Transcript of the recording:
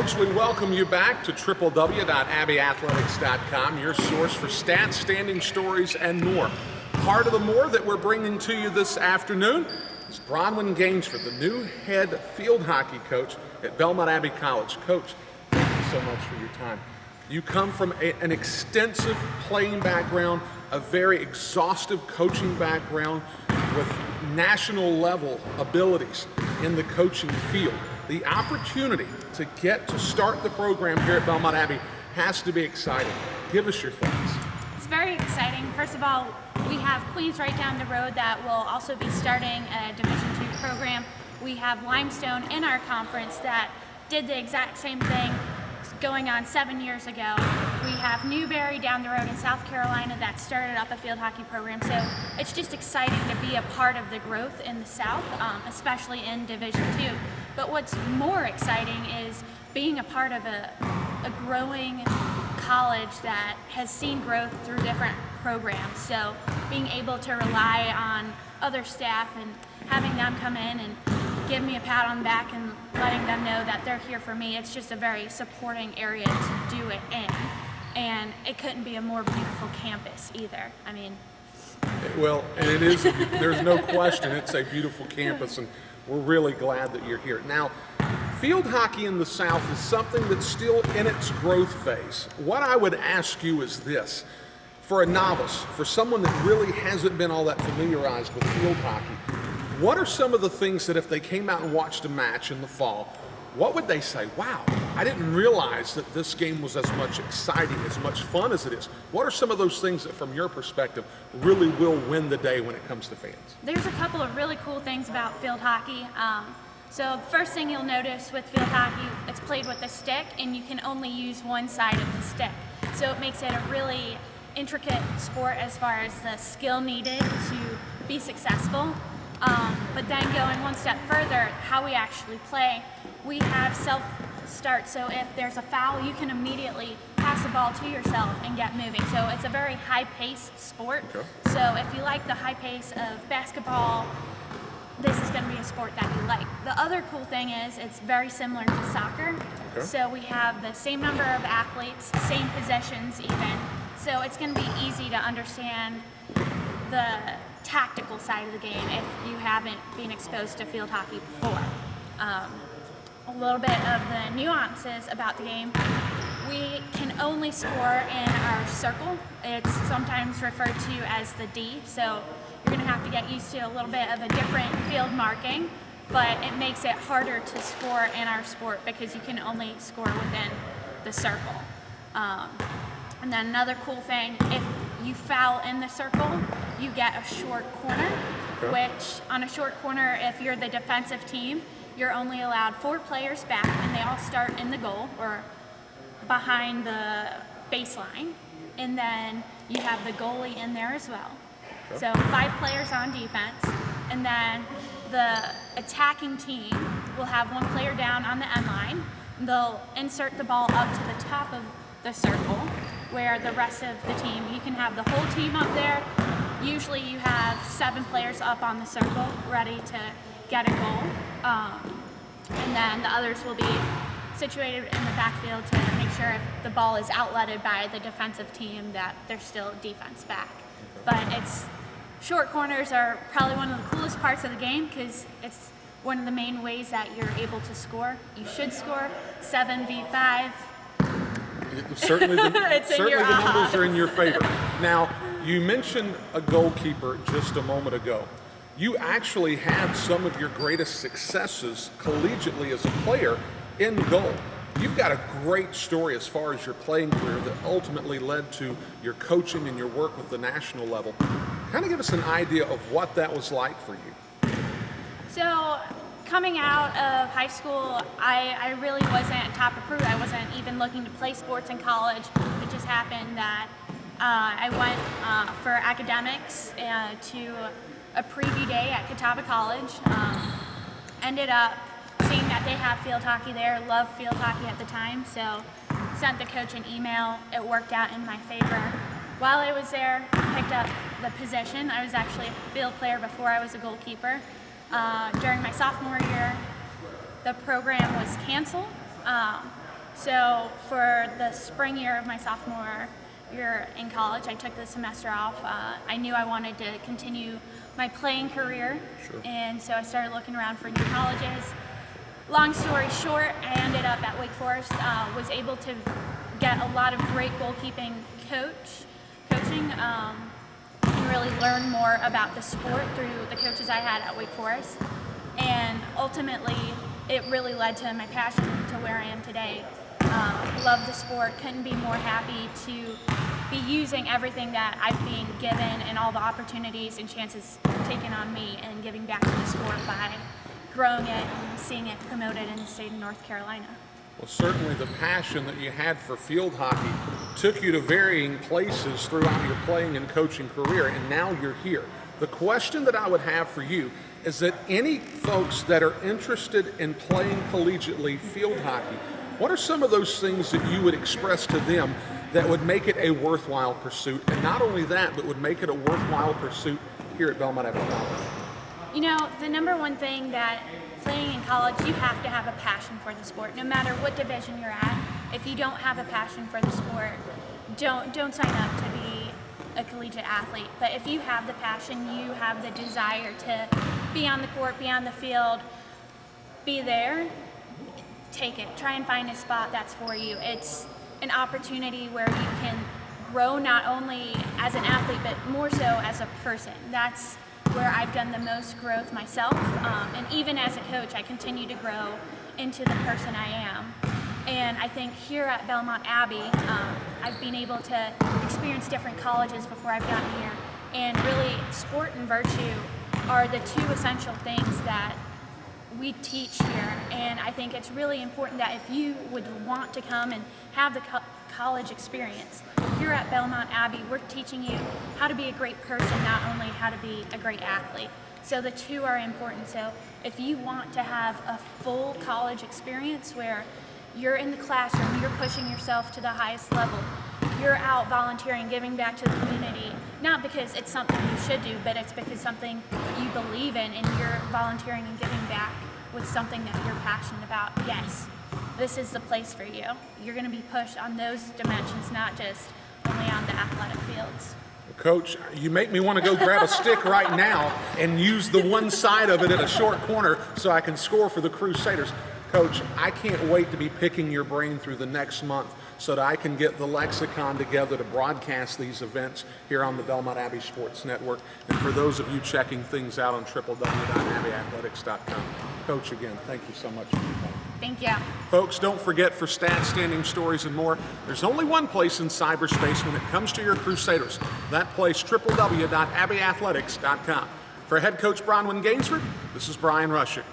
folks, we welcome you back to www.abbeyathletics.com, your source for stats, standing stories, and more. Part of the more that we're bringing to you this afternoon is Bronwen Gainsford, the new head field hockey coach at Belmont Abbey College. Coach, thank you so much for your time. You come from an extensive playing background, a very exhaustive coaching background with national level abilities in the coaching field. The opportunity to get to start the program here at Belmont Abbey has to be exciting. Give us your thoughts. It's very exciting. First of all, we have Queens right down the road that will also be starting a Division II program. We have Limestone in our conference that did the exact same thing going on 7 years ago. We have Newberry down the road in South Carolina that started up a field hockey program. So it's just exciting to be a part of the growth in the South, especially in Division II. But what's more exciting is being a part of a growing college that has seen growth through different programs. So being able to rely on other staff and having them come in and give me a pat on the back and letting them know that they're here for me, it's just a very supporting area to do it in. And it couldn't be a more beautiful campus either. I mean, well, and it is, there's no question, it's a beautiful campus, and we're really glad that you're here. Now, field hockey in the South is something that's still in its growth phase. What I would ask you is this: for a novice, for someone that really hasn't been all that familiarized with field hockey, what are some of the things that if they came out and watched a match in the fall, what would they say? Wow, I didn't realize that this game was as much exciting, as much fun as it is. What are some of those things that, from your perspective, really will win the day when it comes to fans? There's a couple of really cool things about field hockey. So the first thing you'll notice with field hockey, it's played with a stick, and you can only use one side of the stick. So it makes it a really intricate sport as far as the skill needed to be successful. But then going one step further, how we actually play, we have self-start. So if there's a foul, you can immediately pass the ball to yourself and get moving. So it's a very high-paced sport. Okay. So if you like the high pace of basketball, this is going to be a sport that you like. The other cool thing is it's very similar to soccer. Okay. So we have the same number of athletes, same possessions even. So it's going to be easy to understand the tactical side of the game if you haven't been exposed to field hockey before. A little bit of the nuances about the game: we can only score in our circle. It's sometimes referred to as the D, so you're going to have to get used to a little bit of a different field marking, but it makes it harder to score in our sport because you can only score within the circle. And then another cool thing, if you foul in the circle, you get a short corner, okay. Which on a short corner, if you're the defensive team, you're only allowed 4 players back, and they all start in the goal or behind the baseline. And then you have the goalie in there as well. Okay. So 5 players on defense, and then the attacking team will have 1 player down on the end line. They'll insert the ball up to the top of the circle, where the rest of the team, you can have the whole team up there. Usually you have 7 players up on the circle ready to get a goal. And then the others will be situated in the backfield to make sure if the ball is outletted by the defensive team that there's still defense back. But short corners are probably one of the coolest parts of the game because it's one of the main ways that you're able to score. You should score 7v5. Certainly the numbers are in your favor. Now, you mentioned a goalkeeper just a moment ago. You actually had some of your greatest successes collegiately as a player in goal. You've got a great story as far as your playing career that ultimately led to your coaching and your work with the national level. Kind of give us an idea of what that was like for you. So, coming out of high school, I really wasn't top recruit. I wasn't even looking to play sports in college. It just happened that I went for academics to a preview day at Catawba College. Ended up seeing that they have field hockey there. Loved field hockey at the time, so sent the coach an email. It worked out in my favor. While I was there, picked up the position. I was actually a field player before I was a goalkeeper. During my sophomore year, the program was canceled. So for the spring year of my sophomore year in college, I took the semester off. I knew I wanted to continue my playing career, and so I started looking around for new colleges. Long story short, I ended up at Wake Forest, was able to get a lot of great goalkeeping coaching, and really learn more about the sport through the coaches I had at Wake Forest. And ultimately, it really led to my passion to where I am today. Love the sport, couldn't be more happy to be using everything that I've been given and all the opportunities and chances taken on me and giving back to the sport by growing it and seeing it promoted in the state of North Carolina. Well, certainly the passion that you had for field hockey took you to varying places throughout your playing and coaching career, and now you're here. The question that I would have for you is that any folks that are interested in playing collegiately field hockey, what are some of those things that you would express to them that would make it a worthwhile pursuit? And not only that, but would make it a worthwhile pursuit here at Belmont Abbey College? You know, the number one thing that playing in college, you have to have a passion for the sport. No matter what division you're at, if you don't have a passion for the sport, don't sign up to be a collegiate athlete. But if you have the passion, you have the desire to be on the court, be on the field, be there, take it. Try and find a spot that's for you. It's an opportunity where you can grow not only as an athlete, but more so as a person. That's where I've done the most growth myself. And even as a coach, I continue to grow into the person I am. And I think here at Belmont Abbey, I've been able to experience different colleges before I've gotten here. And really, sport and virtue are the two essential things that we teach here. And I think it's really important that if you would want to come and have the college experience, here at Belmont Abbey, we're teaching you how to be a great person, not only how to be a great athlete. So the two are important. So if you want to have a full college experience where you're in the classroom, you're pushing yourself to the highest level, you're out volunteering, giving back to the community, not because it's something you should do, but it's because something you believe in, and you're volunteering and giving back with something that you're passionate about, yes, this is the place for you. You're going to be pushed on those dimensions, not just only on the athletic fields. Coach, you make me want to go grab a stick right now and use the one side of it in a short corner so I can score for the Crusaders. Coach, I can't wait to be picking your brain through the next month so that I can get the lexicon together to broadcast these events here on the Belmont Abbey Sports Network. And for those of you checking things out on www.abbeyathletics.com. Coach, again, thank you so much for your time. Thank you. Folks, don't forget, for stats, standing stories, and more, there's only one place in cyberspace when it comes to your Crusaders. That place, www.abbeyathletics.com. For head coach Bronwen Gainsford, this is Brian Rushing.